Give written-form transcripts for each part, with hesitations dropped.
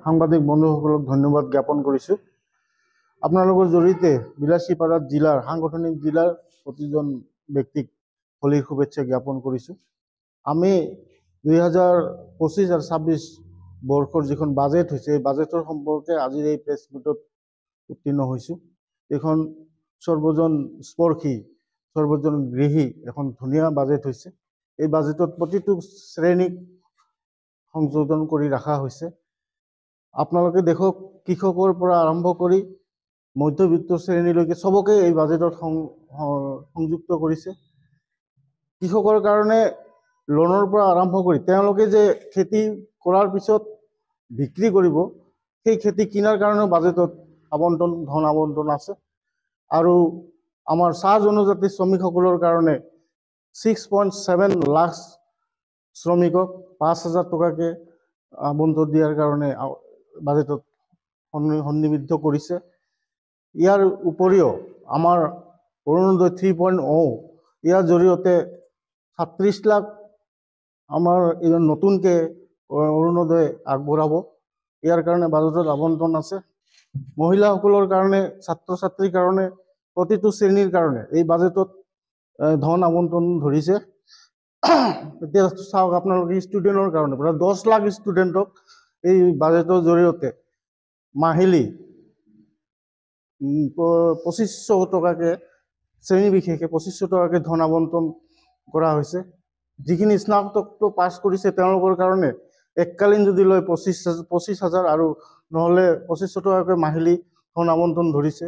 সাংবাদিক বন্ধুসকলক ধন্যবাদ জ্ঞাপন কৰিছোঁ। আপোনালোকৰ জৰিয়তে বিলাসীপাৰা জিলাৰ সাংগঠনিক জিলাৰ প্ৰতিজন ব্যক্তিক হোলীৰ শুভেচ্ছা জ্ঞাপন কৰিছোঁ। আমি 2025 আৰু 26 বৰ্ষৰ যিখন বাজেট হৈছে এই বাজেটৰ সম্পৰ্কে আজিৰ এই প্ৰেছ মিটত উত্তীৰ্ণ হৈছোঁ। এইখন সৰ্বজন স্পৰ্শী সৰ্বজন গৃহী এখন ধুনীয়া বাজেট হৈছে। এই বাজেটত প্ৰতিটো শ্ৰেণীক সংযোজন কৰি ৰখা হৈছে। আপোনালোকে দেখক কৃষকৰ পৰা আৰম্ভ কৰি মধ্যবিত্ত শ্ৰেণীলৈকে সবকে এই বাজেটত সংযুক্ত কৰিছে। কৃষকৰ কাৰণে লোনৰ পৰা আৰম্ভ কৰি তেওঁলোকে যে খেতি কৰাৰ পিছত বিক্ৰী কৰিব সেই খেতি কিনাৰ কাৰণে বাজেটত ধন আবণ্টন আছে। আৰু আমাৰ চাহ জনজাতি শ্ৰমিকসকলৰ কাৰণে 6.7 লাখ শ্ৰমিকক 5,000 টকাকৈ আবণ্টন দিয়াৰ কাৰণে বাজেটত সন্নিবিষ্ট কৰিছে। ইয়াৰ উপৰিও আমাৰ অৰুণোদয় 3.0 ইয়াৰ জৰিয়তে 36 লাখ আমাৰ এই নতুনকৈ অৰুণোদয় আগবঢ়াব। ইয়াৰ কাৰণে বাজেটত আবণ্টন আছে। মহিলাসকলৰ কাৰণে ছাত্ৰ ছাত্ৰীৰ কাৰণে প্ৰতিটো শ্ৰেণীৰ কাৰণে এই বাজেটত ধন আবণ্টন ধৰিছে। এতিয়া চাওক আপোনালোকে ষ্টুডেণ্টৰ কাৰণে প্ৰায় 10 লাখ ষ্টুডেণ্টক এই বাজেটৰ জৰিয়তে মাহিলী 2500 টকাকৈ শ্ৰেণী বিশেষে 2500 টকাকৈ ধন আবণ্টন কৰা হৈছে। যিখিনি স্নাতকটো পাছ কৰিছে তেওঁলোকৰ কাৰণে এককালীন যদি লয় 25,000 আৰু নহ'লে 2500 টকাকৈ মাহিলী ধন আবণ্টন ধৰিছে।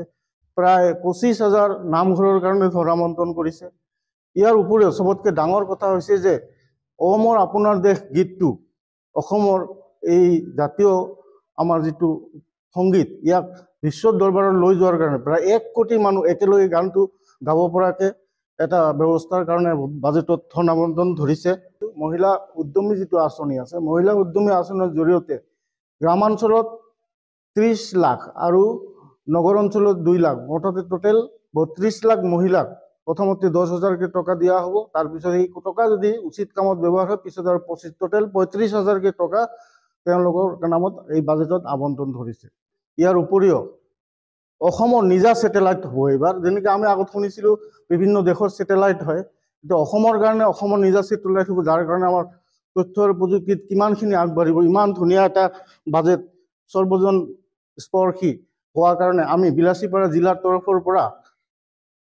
প্ৰায় 25,000 নামঘৰৰ কাৰণে ধন আবণ্টন কৰিছে। ইয়াৰ উপৰিও চবতকৈ ডাঙৰ কথা হৈছে যে অসমৰ আপোনাৰ দেশ গীতটো অসমৰ এই জাতীয় আমাৰ যিটো সংগীত ইয়াক বিশ্ব দৰবাৰত লৈ যোৱাৰ কাৰণে প্ৰায় 1 কোটি মানুহ একেলগে গানটো গাব পৰাকৈ এটা ব্যৱস্থাৰ কাৰণে বাজেটত ধন আবণ্টন ধৰিছে। মহিলা উদ্যমী যিটো আঁচনি আছে মহিলা উদ্যমী আঁচনিৰ জৰিয়তে গ্ৰামাঞ্চলত 30 লাখ আৰু নগৰ অঞ্চলত 2 লাখ মুঠতে টোটেল 32 লাখ মহিলাক প্ৰথমতে 10,000কৈ টকা দিয়া হ'ব। তাৰপিছত এই টকা যদি উচিত কামত ব্যৱহাৰ হয় পিছত আৰু টোটেল 35,000কৈ টকা তেওঁলোকৰ নামত এই বাজেটত আবণ্টন ধৰিছে। ইয়াৰ উপৰিও অসমৰ নিজা ছেটেলাইট হ'ব এইবাৰ। যেনেকৈ আমি আগত শুনিছিলোঁ বিভিন্ন দেশৰ ছেটেলাইট হয়, কিন্তু অসমৰ কাৰণে অসমৰ নিজা ছেটেলাইট হ'ব, যাৰ কাৰণে আমাৰ তথ্য আৰু প্ৰযুক্তিত কিমানখিনি আগবাঢ়িব। ইমান ধুনীয়া এটা বাজেট সৰ্বজন স্পৰ্শী হোৱাৰ কাৰণে আমি বিলাসীপাৰা জিলাৰ তৰফৰ পৰা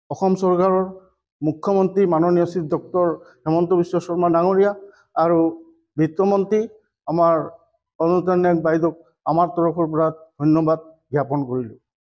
অসম চৰকাৰৰ মুখ্যমন্ত্ৰী মাননীয় শ্ৰী ডক্টৰ হেমন্ত বিশ্ব শৰ্মা ডাঙৰীয়া আৰু বিত্তমন্ত্ৰী আমাৰ অনুপ্ৰিয়া নায়ক বাইদেউক আমাৰ তৰফৰ পৰা ধন্যবাদ জ্ঞাপন কৰিলোঁ।